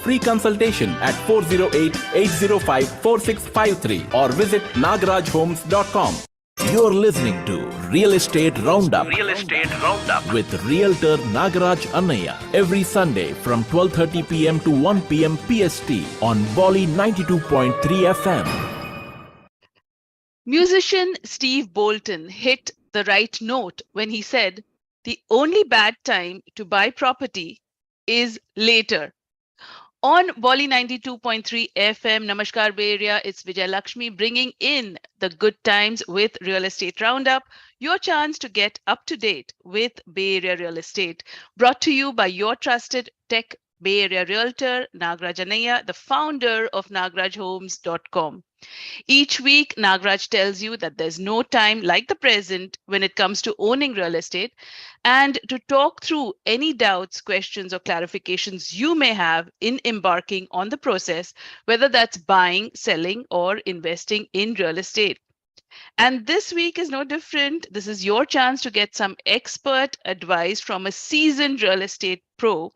free consultation at 408-805-4653 or visit nagarajhomes.com. You're listening to Real Estate Roundup. Real Estate Roundup with Realtor Nagaraj Annaya every Sunday from 12:30 p.m. to 1 p.m. PST on Bolly 92.3 FM. Musician Steve Bolton hit the right note when he said, "The only bad time to buy property is later." On Bolly 92.3 FM, Namaskar Bay Area, it's Vijay Lakshmi bringing in the good times with Real Estate Roundup, your chance to get up to date with Bay Area real estate. Brought to you by your trusted tech Bay Area realtor, Nagaraj Annaya, the founder of nagarajhomes.com. Each week, Nagaraj tells you that there's no time like the present when it comes to owning real estate. And to talk through any doubts, questions, or clarifications you may have in embarking on the process, whether that's buying, selling, or investing in real estate. And this week is no different. This is your chance to get some expert advice from a seasoned real estate pro.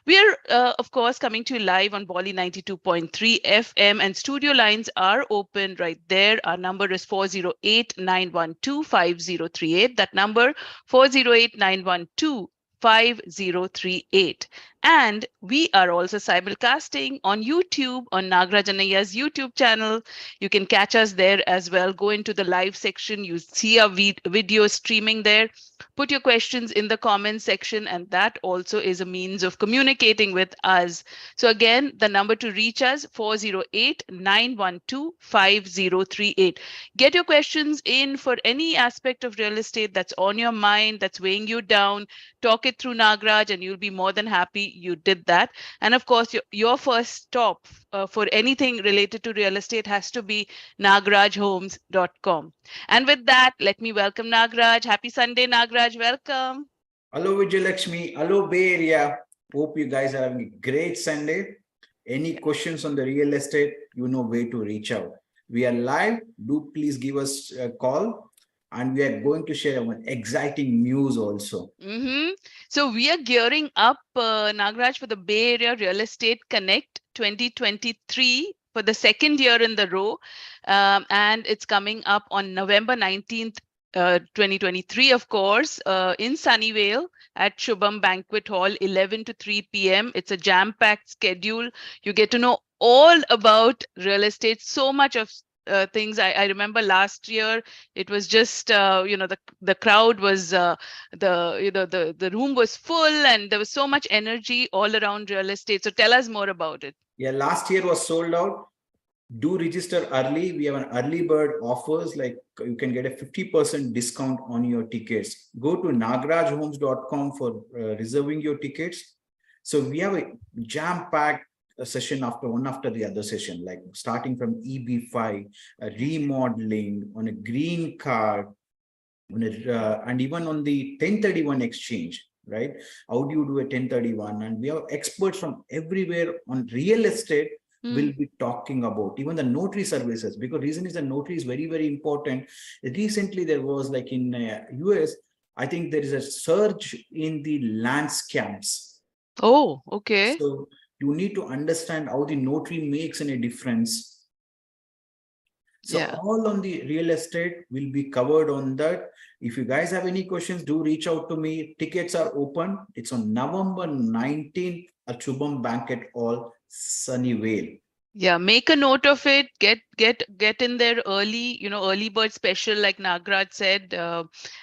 We're, of course, coming to you live on Bolly 92.3 FM, and studio lines are open right there. Our number is 408-912-5038. That number, 408-912-5038. And we are also simulcasting on YouTube, on Nagaraj Annaya's YouTube channel. You can catch us there as well. Go into the live section. You see our video streaming there. Put your questions in the comments section, and that also is a means of communicating with us. So again, the number to reach us, 408-912-5038. Get your questions in for any aspect of real estate that's on your mind, that's weighing you down. Talk it through Nagaraj, and you'll be more than happy you did that. And of course, your first stop for anything related to real estate has to be nagarajhomes.com. And with that, let me welcome Nagaraj. Happy Sunday, Nagaraj. Welcome. Hello, Vijay Lakshmi. Hello, Bay Area. Hope you guys are having a great Sunday. Any questions on the real estate, you know where to reach out. We are live. Do please give us a call. And we are going to share one exciting news also. So we are gearing up, Nagaraj, for the Bay Area Real Estate Connect 2023 for the second year in the row. And it's coming up on November 19th, 2023, of course, in Sunnyvale at Shubham Banquet Hall, 11 to 3 p.m. It's a jam-packed schedule. You get to know all about real estate, so much of things. I remember last year it was just the crowd was the room was full, and there was so much energy all around real estate. So tell us more about it. Yeah, last year was sold out. Do register early. We have an early bird offers, like you can get a 50% discount on your tickets. Go to nagarajhomes.com for reserving your tickets. So we have a jam-packed session after the other session, like starting from EB5, remodeling, on a green card, and even on the 1031 exchange, right? How do you do a 1031? And we have experts from everywhere on real estate will be talking about even the notary services, because reason is the notary is very, very important. Recently, there was like in US, I think there is a surge in the land scams. Oh, okay. So you need to understand how the notary makes any difference. So all on the real estate will be covered on that. If you guys have any questions, do reach out to me. Tickets are open. It's on November 19th at Shubham Banquet Hall, Sunnyvale. Yeah, make a note of it. Get in there early, early bird special, like Nagaraj said.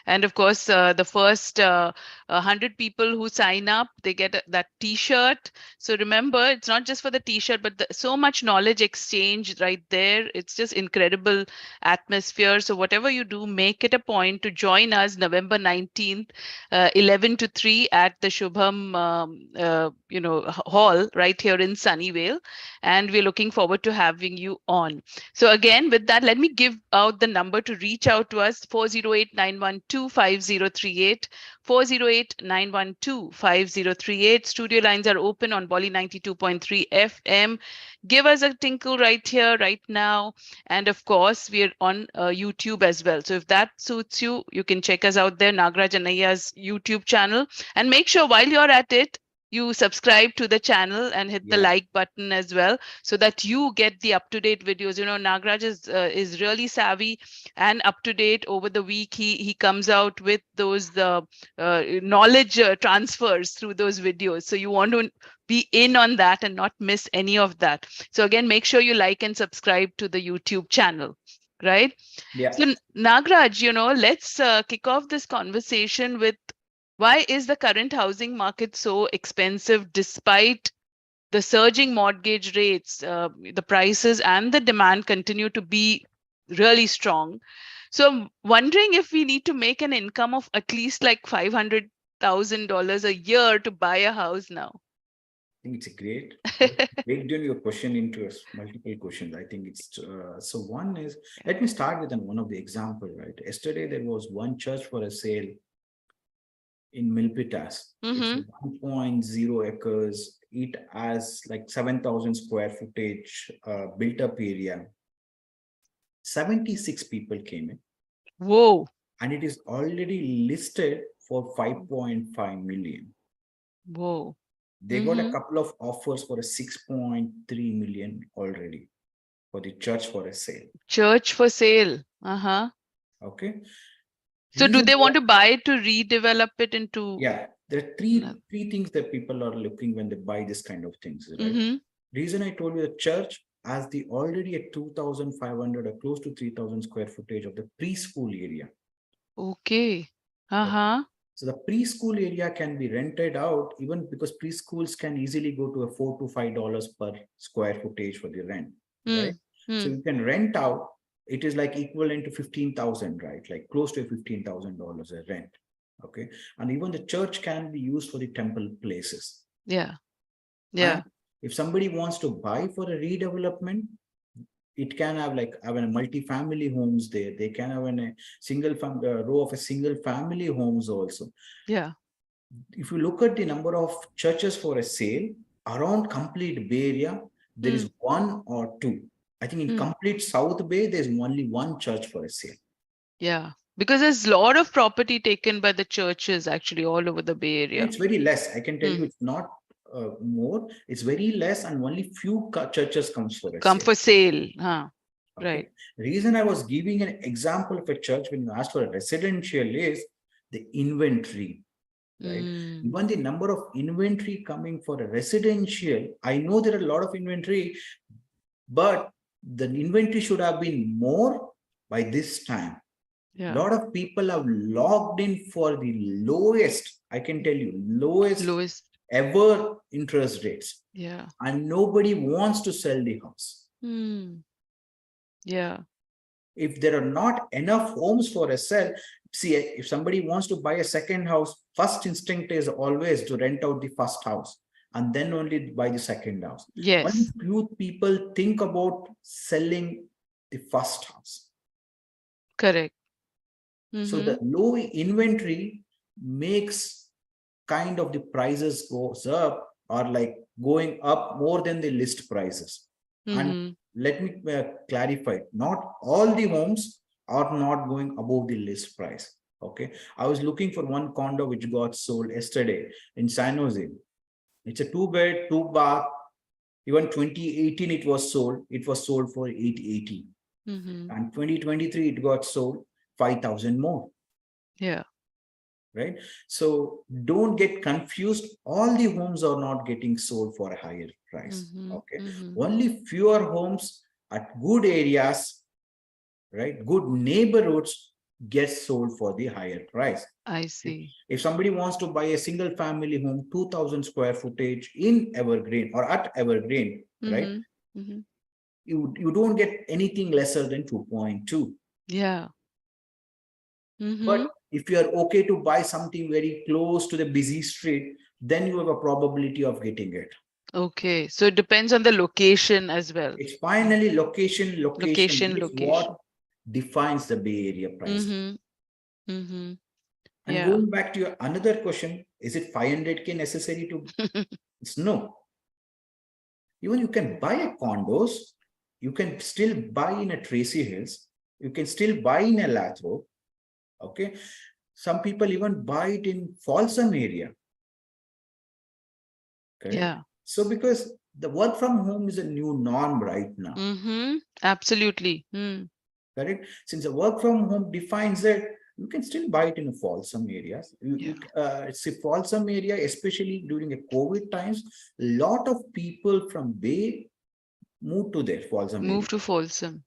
And of course, the first 100 people who sign up, they get that T-shirt. So remember, it's not just for the T-shirt, but so much knowledge exchange right there. It's just incredible atmosphere. So whatever you do, make it a point to join us November 19th, 11 to 3 at the Shubham, hall right here in Sunnyvale. And we're looking forward to having you on. So again, with that, let me give out the number to reach out to us, 408-912-5038, 408-912-5038. Studio lines are open on Bolly 92.3 FM. Give us a tinkle right here, right now. And of course, we're on YouTube as well. So if that suits you, you can check us out there, Nagaraj Annaya's YouTube channel. And make sure while you're at it, you subscribe to the channel and hit the Yeah. like button as well, so that you get the up-to-date videos. Nagraj is really savvy and up to date. Over the week, he comes out with those knowledge transfers through those videos. So you want to be in on that and not miss any of that. So again, make sure you like and subscribe to the YouTube channel, right? Yeah. So Nagraj, let's kick off this conversation with, why is the current housing market so expensive despite the surging mortgage rates? The prices and the demand continue to be really strong. So I'm wondering if we need to make an income of at least like $500,000 a year to buy a house now. I think it's a great. Break down your question into multiple questions. I think it's so. One is, let me start with one of the example. Right, yesterday there was one church for a sale in Milpitas. It's Mm-hmm. 1.0 acres. It has like 7,000 square footage built up area. 76 people came in, Whoa. and it is already listed for 5.5 million. Whoa. They got a couple of offers for a 6.3 million already for the church for a sale. Church for sale. Uh-huh. Okay. So do Reason they want why- to buy it to redevelop it into? Yeah, there are three things that people are looking when they buy this kind of things, right? Mm-hmm. Reason I told you, the church has the already a 2,500 or close to 3,000 square footage of the preschool area. Okay. Uh-huh. So the preschool area can be rented out, even because preschools can easily go to a $4 to $5 per square footage for the rent, right? So you can rent out. It is like equivalent to 15,000, right? Like close to $15,000 a rent. Okay, and even the church can be used for the temple places. Yeah. Yeah. And if somebody wants to buy for a redevelopment, it can have like have a multi-family homes there. They can have a single row of a single family homes also. Yeah. If you look at the number of churches for a sale around complete Bay Area, there is one or two. I think in complete South Bay, there's only one church for a sale. Yeah. Because there's a lot of property taken by the churches actually all over the Bay Area. It's very less. I can tell you it's not more. It's very less, and only few churches comes for a Come sale. for sale. Huh. Okay. Right. Reason I was giving an example of a church when you asked for a residential is the inventory. Right. Even the number of inventory coming for a residential, I know there are a lot of inventory, but the inventory should have been more by this time. A lot of people have logged in for the lowest, I can tell you, lowest ever interest rates. Yeah. And nobody wants to sell the house. Yeah. If there are not enough homes for a sell, see, if somebody wants to buy a second house, first instinct is always to rent out the first house and then only buy the second house. Yes. When few people think about selling the first house. Correct. So the low inventory makes kind of the prices goes up or like going up more than the list prices. And let me clarify, not all the homes are not going above the list price. Okay. I was looking for one condo which got sold yesterday in San Jose. It's a 2-bed, 2-bath. Even 2018 it was sold. It was sold for 880. And 2023 it got sold 5,000 more. Yeah. Right. So don't get confused. All the homes are not getting sold for a higher price. Okay. Only fewer homes at good areas, right? Good neighborhoods get sold for the higher price. I see. If somebody wants to buy a single family home, 2,000 square footage in Evergreen or at Evergreen, right? You don't get anything lesser than 2.2. Yeah. But if you are okay to buy something very close to the busy street, then you have a probability of getting it. Okay. So it depends on the location as well. It's finally location is what defines the Bay Area price. And going back to your another question, is it 500K necessary to? It's no. Even you can buy a condos, you can still buy in a Tracy Hills, you can still buy in a Lathrop. Okay, some people even buy it in Folsom area. correct? Yeah. So because the work from home is a new norm right now, Absolutely. correct? Since the work from home defines it, you can still buy it in some areas. Yeah. It's a some area, especially during the COVID times, a lot of people from Bay moved to their Folsom area, Move to Folsom.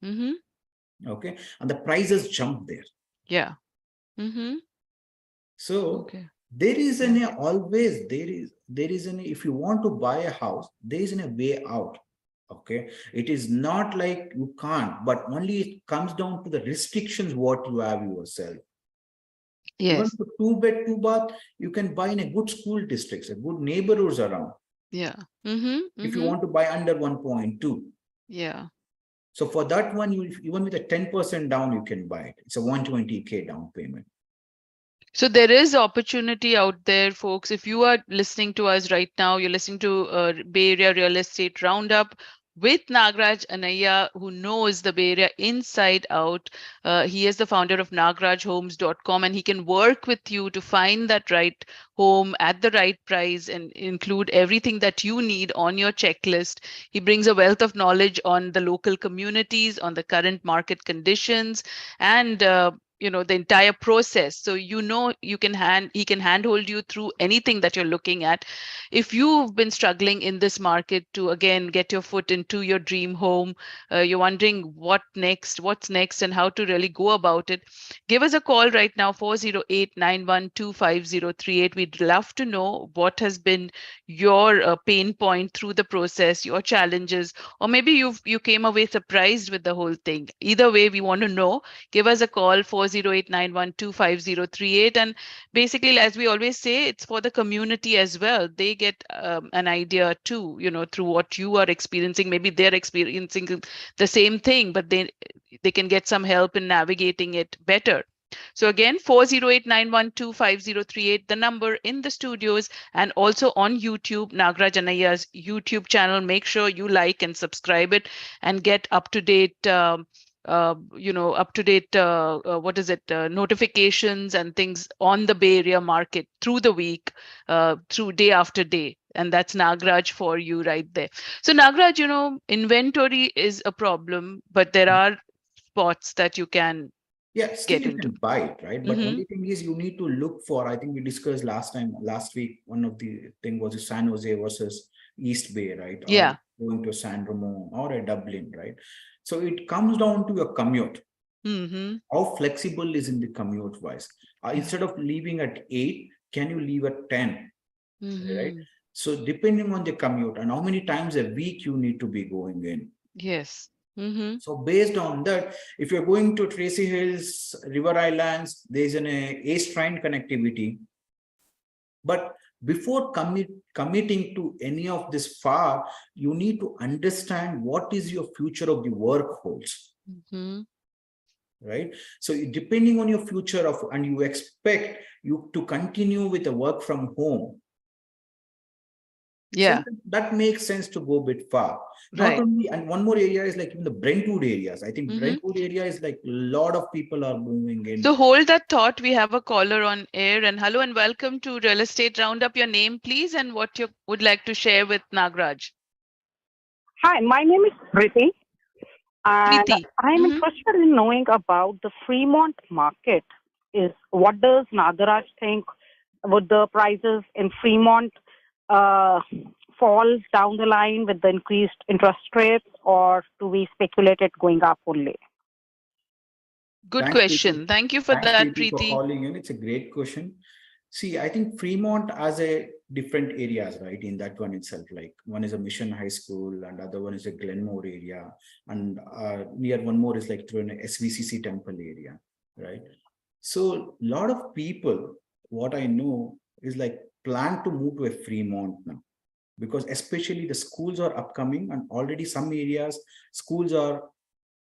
okay? And the prices jumped there. Yeah. So Okay. there is Yeah. always there is an if you want to buy a house, there is a way out. Okay, it is not like you can't, but only it comes down to the restrictions what you have yourself. Even Yes. for 2 bed, 2 bath, you can buy in a good school districts, a good neighborhoods around. Yeah. If you want to buy under 1.2. Yeah. So for that one, you even with a 10% down, you can buy it. It's a 120K down payment. So there is opportunity out there, folks. If you are listening to us right now, you're listening to Bay Area Real Estate Roundup with Nagraj Anaya, who knows the Bay Area inside out. He is the founder of nagrajhomes.com, and he can work with you to find that right home at the right price and include everything that you need on your checklist. He brings a wealth of knowledge on the local communities, on the current market conditions, and the entire process, so he can handhold you through anything that you're looking at. If you've been struggling in this market to again get your foot into your dream home, you're wondering what's next and how to really go about it, give us a call right now, 408-912-5038. We'd love to know what has been your pain point through the process, your challenges, or maybe you came away surprised with the whole thing. Either way, we want to know. Give us a call, 408-912-5038. And basically, as we always say, it's for the community as well. They get an idea too, through what you are experiencing. Maybe they're experiencing the same thing, but they can get some help in navigating it better. So again, 408-912-5038, the number in the studios, and also on YouTube, Nagraj Anaya's YouTube channel. Make sure you like and subscribe it and get up to date what is it, notifications and things on the Bay Area market through the week, through day after day. And that's Nagraj for you right there. So Nagraj, inventory is a problem, but there are spots that you can Yeah, still get you into. can buy it, right? But Mm-hmm. only thing is you need to look for, I think we discussed last week, one of the thing was San Jose versus East Bay, right? Yeah. Or going to San Remo or a Dublin, right? So it comes down to your commute. Mm-hmm. How flexible is in the commute wise? Yeah. Instead of leaving at 8, can you leave at 10? Right? Mm-hmm. So depending on the commute and how many times a week you need to be going in. Yes. Mm-hmm. So based on that, if you're going to Tracy Hills, River Islands, there's an Ace train connectivity. But before committing to any of this far, you need to understand what is your future of the work holds. Mm-hmm. Right? So depending on your future and you expect you to continue with the work from home. Yeah. So that makes sense to go a bit far. Not Right. only, and one more area is like in the Brentwood areas. I think Mm-hmm. Brentwood area is like a lot of people are moving in. So hold that thought. We have a caller on air. And hello and welcome to Real Estate Roundup. Your name, please, and what you would like to share with Nagraj. Hi, my name is Priti, and Preeti. I'm Mm-hmm. interested in knowing about the Fremont market. What does Nagaraj think? Would the prices in Fremont fall down the line with the increased interest rates, or do we speculate it going up only? Good Thanks, question. Preeti. Thank you for Thanks, that, Preeti, for Preeti. calling in. It's a great question. See, I think Fremont has a different areas, right? In that one itself, like one is a Mission High School, and other one is a Glenmore area, and near one more is like through an SVCC Temple area, right? So a lot of people, what I know is like plan to move to a Fremont now, because especially the schools are upcoming, and already some areas schools are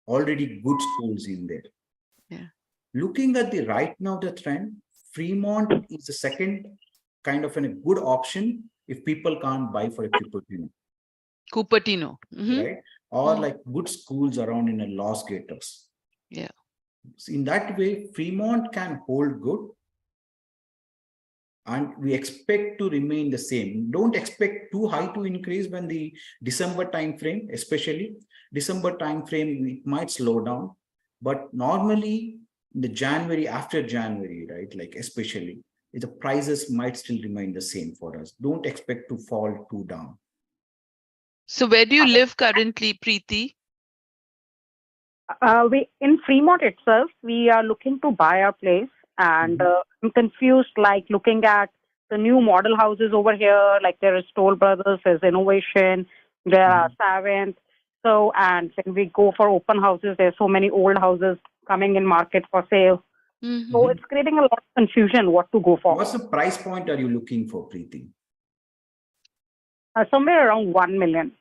already good schools in there. Yeah. Looking at the right now, the trend, Fremont is the second kind of a good option if people can't buy for a Cupertino. Cupertino. Mm-hmm. Right? Or like good schools around in a Los Gatos. Yeah. So in that way, Fremont can hold good. and we expect to remain the same. Don't expect too high to increase when the December time frame, especially December time frame, it might slow down. But normally in the January, after January, right, like especially, the prices might still remain the same for us. Don't expect to fall too down. So where do you live currently, Preeti? We in Fremont itself, we are looking to buy our place, and I'm confused. Like looking at the new model houses over here, like there is Toll Brothers, there's Innovation, there are Savant. So, and when we go for open houses, there's so many old houses coming in market for sale. So it's creating a lot of confusion what to go for. What's the price point are you looking for, Preeti? Somewhere around 1 million.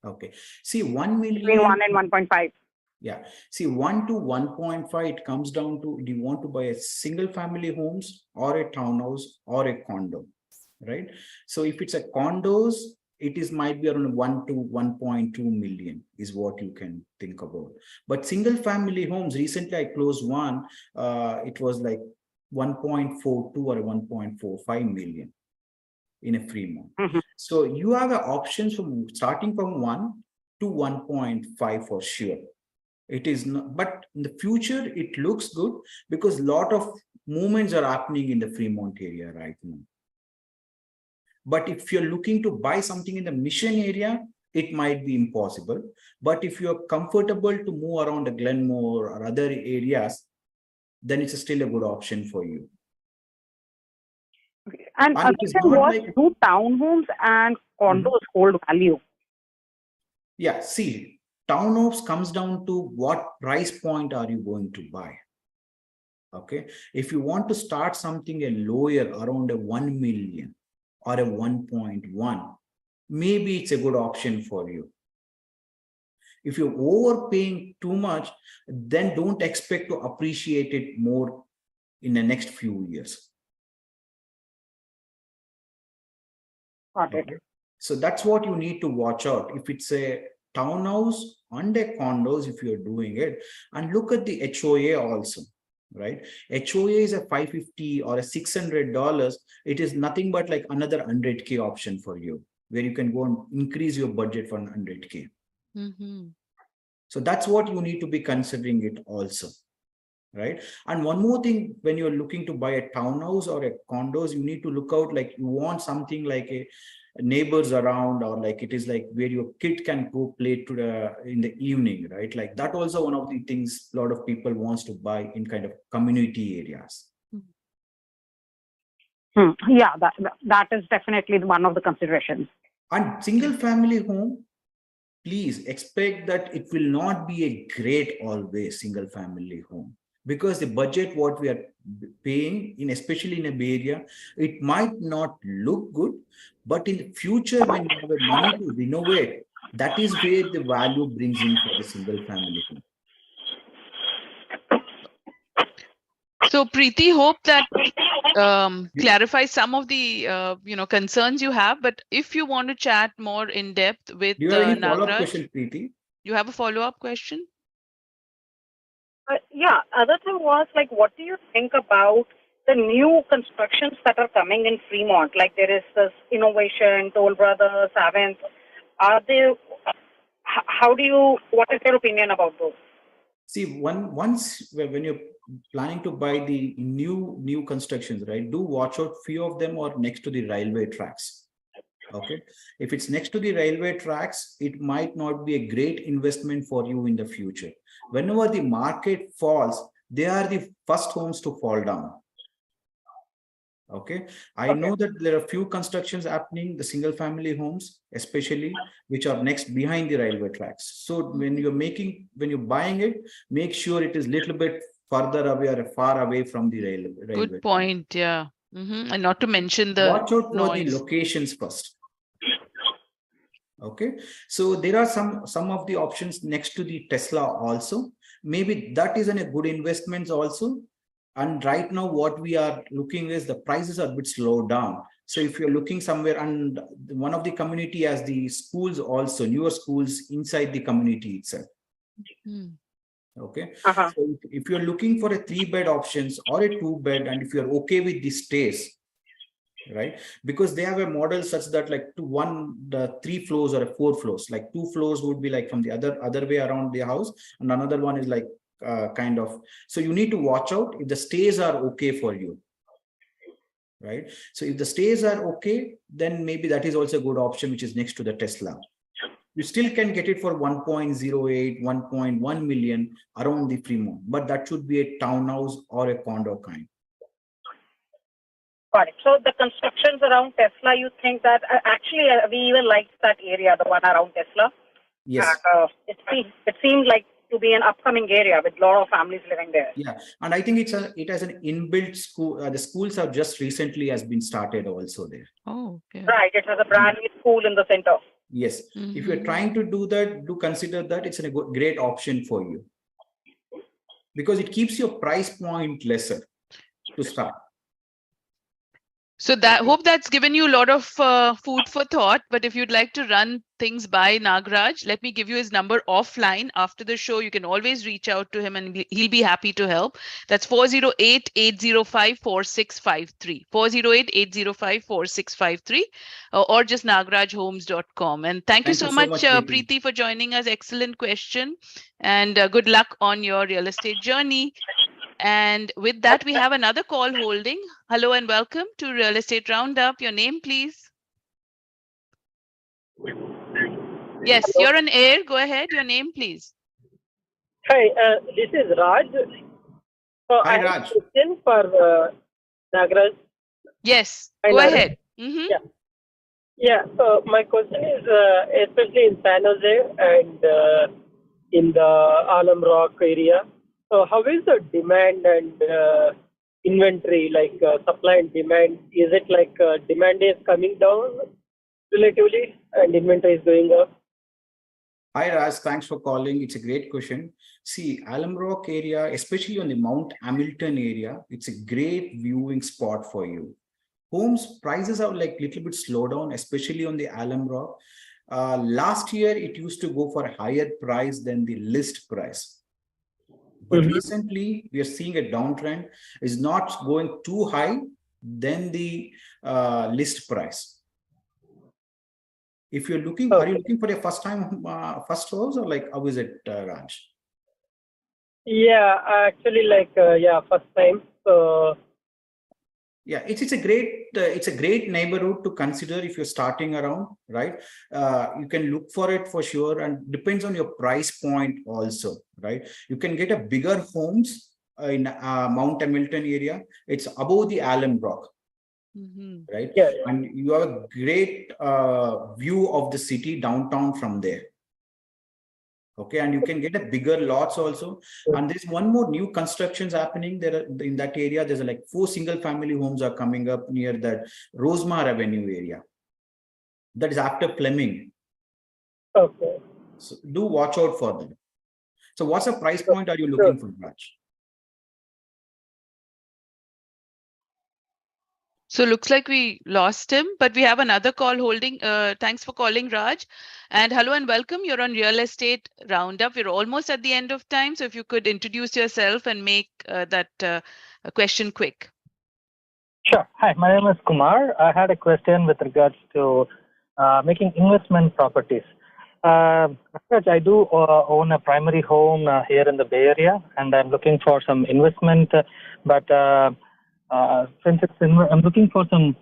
Okay. See, 1 million. Between 1 and 1.5. Yeah. See, 1 to 1.5, it comes down to, do you want to buy a single family homes or a townhouse or a condo, right? So if it's a condos, it is might be around 1 to 1.2 million is what you can think about. But single family homes, recently I closed one, it was like 1.42 or 1.45 million in a Fremont. So you have options from starting from 1 to 1.5 for sure. It is not, but in the future, it looks good because a lot of movements are happening in the Fremont area right now. But if you're looking to buy something in the Mission area, it might be impossible. But if you're comfortable to move around the Glenmore or other areas, then it's still a good option for you. Okay. And other thing was, like, do townhomes and condos hold value? Yeah, see, townhomes comes down to what price point are you going to buy. Okay, if you want to start something a lower around a 1 million or a 1.1, maybe it's a good option for you. If you're overpaying too much, then don't expect to appreciate it more in the next few years. Got it. Okay. So that's what you need to watch out. If it's a townhouse and a condos, if you're doing it, and look at the HOA also, right? HOA is a $550 or a $600. It is nothing but like another 100K option for you, where you can go and increase your budget for 100K. So that's what you need to be considering it also, right? And one more thing, when you're looking to buy a townhouse or a condos, you need to look out, like you want something like a neighbors around, or like it is like where your kid can go play to in the evening, right? Like that also one of the things a lot of people wants to buy in kind of community areas. Yeah, that is definitely one of the considerations. And single family home, please expect that it will not be a great always single family home, because the budget what we are paying in, especially in a Bay Area, it might not look good, but in the future when you have money to renovate, that is where the value brings in for the single family home. So Preeti, hope that clarifies some of the concerns you have. But if you want to chat more in depth with Do you have any follow-up Nagraj, question, Preeti? You have a follow-up question? Yeah, other thing was, like, what do you think about the new constructions that are coming in Fremont? Like there is this Innovation, Toll Brothers, Savant. Are they? What is your opinion about those? See, once when you're planning to buy the new constructions, right, do watch out, few of them are next to the railway tracks. Okay, if it's next to the railway tracks, it might not be a great investment for you in the future. Whenever the market falls, they are the first homes to fall down. Okay, I know that there are few constructions happening, the single family homes especially, which are next behind the railway tracks. So when you're buying it, make sure it is little bit further away or far away from the railway. Good point. Yeah. And not to mention the watch out for noise. the locations first. Okay, so there are some of the options next to the Tesla also. Maybe that is a good investment also. And right now what we are looking is the prices are a bit slowed down. So if you're looking somewhere, and one of the community has the schools also, newer schools inside the community itself. Okay, so if you're looking for a 3-bed options or a 2-bed, and if you're okay with the stays, right? Because they have a model such that like the 3 floors or 4 floors, like 2 floors would be like from the other way around the house, and another one is like kind of. So you need to watch out if the stays are okay for you, right? So if the stays are okay, then maybe that is also a good option, which is next to the Tesla. You still can get it for 1.08, 1.1 million around the Fremont, but that should be a townhouse or a condo kind. Got it. So the constructions around Tesla, you think that actually we even liked that area, the one around Tesla. Yes. It seemed like to be an upcoming area with a lot of families living there. Yeah, and I think it has an inbuilt school. The schools have just recently has been started also there. Oh, okay. Right. It has a brand new school in the center. Yes. If you're trying to do that, do consider that it's a great option for you, because it keeps your price point lesser to start. So that hope that's given you a lot of food for thought. But if you'd like to run things by Nagraj, let me give you his number offline after the show. You can always reach out to him and he'll be happy to help. That's 408-805-4653. 408-805-4653 or just nagrajhomes.com. And thank you so much, Preeti, for joining us. Excellent question. And good luck on your real estate journey. And with that, we have another call holding. Hello and welcome to Real Estate Roundup. Your name, please. Yes, hello. You're on air. Go ahead. Your name, please. Hi, this is Raj. So Hi, I Raj. have a question for Nagraj. Yes, go ahead. Yeah. So my question is, especially in San Jose and in the Alum Rock area. So how is the demand and inventory, like supply and demand? Is it like demand is coming down relatively and inventory is going up? Hi, Raj. Thanks for calling. It's a great question. See, Alum Rock area, especially on the Mount Hamilton area, it's a great viewing spot for you. Homes prices are like little bit slow down, especially on the Alum Rock. Last year, it used to go for a higher price than the list price. But recently, we are seeing a downtrend. Is not going too high than the list price. If you're looking, are you looking for a first house, or like how is it, Raj? Yeah, actually, like first time. So yeah, it's a great neighborhood to consider if you're starting around, right? You can look for it for sure, and depends on your price point also, right? You can get a bigger homes in Mount Hamilton area. It's above the Alum Rock. Right? Yeah. And you have a great view of the city downtown from there. Okay, and you can get a bigger lots also. And there's one more new constructions happening there in that area. There's like 4 single family homes are coming up near that Rosemar Avenue area. That is after Fleming. Okay. So do watch out for them. So what's the price point are you looking for, Raj? So looks like we lost him, but we have another call holding. Thanks for calling, Raj. And hello and welcome. You're on Real Estate Roundup. We're almost at the end of time. So if you could introduce yourself and make that question quick. Sure. Hi, my name is Kumar. I had a question with regards to making investment properties. I do own a primary home here in the Bay Area, and I'm looking for some investment, but since I'm looking for some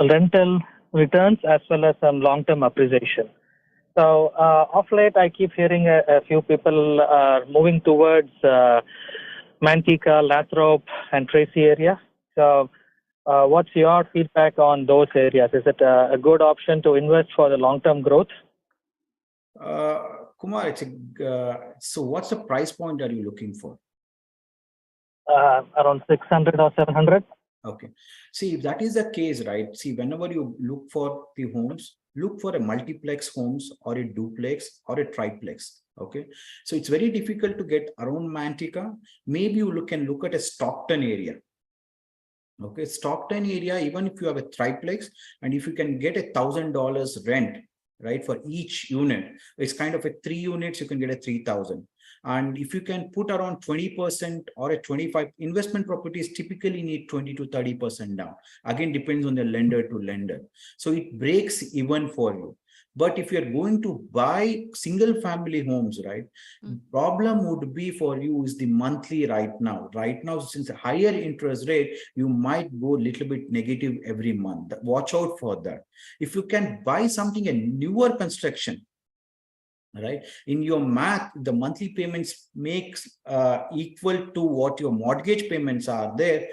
rental returns as well as some long-term appreciation. So of late, I keep hearing a few people are moving towards Manteca, Lathrop, and Tracy area. So what's your feedback on those areas? Is it a good option to invest for the long-term growth? Kumar, so what's the price point are you looking for? Around 600 or 700. Okay. See, if that is the case, right? See, whenever you look for the homes, look for a multiplex homes or a duplex or a triplex. Okay. So it's very difficult to get around Manteca. Maybe you can look at a Stockton area. Okay. Stockton area, even if you have a triplex and if you can get $1,000 rent, right? For each unit, it's kind of a 3 units, you can get a 3,000. And if you can put around 20% or a 25, investment properties typically need 20 to 30% down. Again, depends on the lender to lender. So it breaks even for you. But if you're going to buy single family homes, right, problem would be for you is the monthly right now. Right now, since a higher interest rate, you might go a little bit negative every month. Watch out for that. If you can buy something a newer construction, right, in your math, the monthly payments makes equal to what your mortgage payments are there.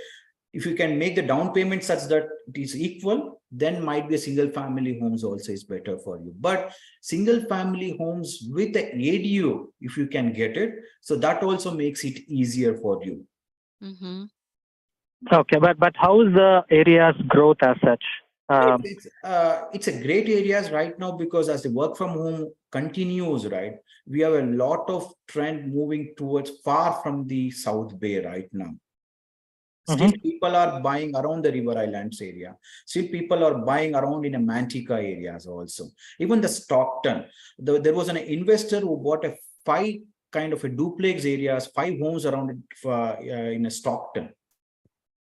If you can make the down payment such that it is equal, then might be a single family homes also is better for you. But single family homes with the ADU, if you can get it, so that also makes it easier for you. Okay, but how is the area's growth as such? It's a great areas right now, because as the work from home continues, right, we have a lot of trend moving towards far from the South Bay right now. Still, people are buying around the River Islands area. Still, people are buying around in a Manteca areas also. Even the Stockton, there was an investor who bought a 5 kind of a duplex areas, 5 homes around in a Stockton.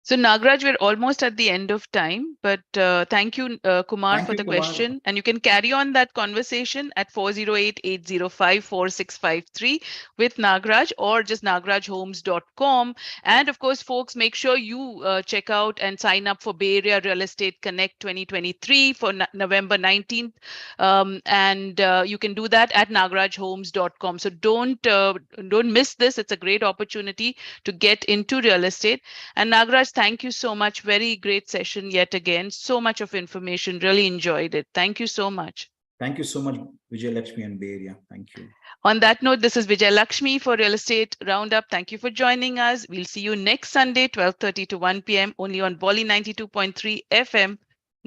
So Nagraj, we're almost at the end of time, but thank you, Kumar, Thank for you, the Kumar. question. And you can carry on that conversation at 408-805-4653 with Nagraj, or just nagrajhomes.com. And of course, folks, make sure you check out and sign up for Bay Area Real Estate Connect 2023 for November 19th. And you can do that at nagrajhomes.com. So don't miss this. It's a great opportunity to get into real estate. And Nagraj, thank you so much. Very great session yet again. So much of information. Really enjoyed it. Thank you so much. Thank you so much, Vijay Lakshmi and Bay Area. Thank you. On that note, this is Vijay Lakshmi for Real Estate Roundup. Thank you for joining us. We'll see you next Sunday, 12:30 to 1 p.m. only on Bolly 92.3 FM.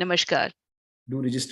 Namaskar. Do register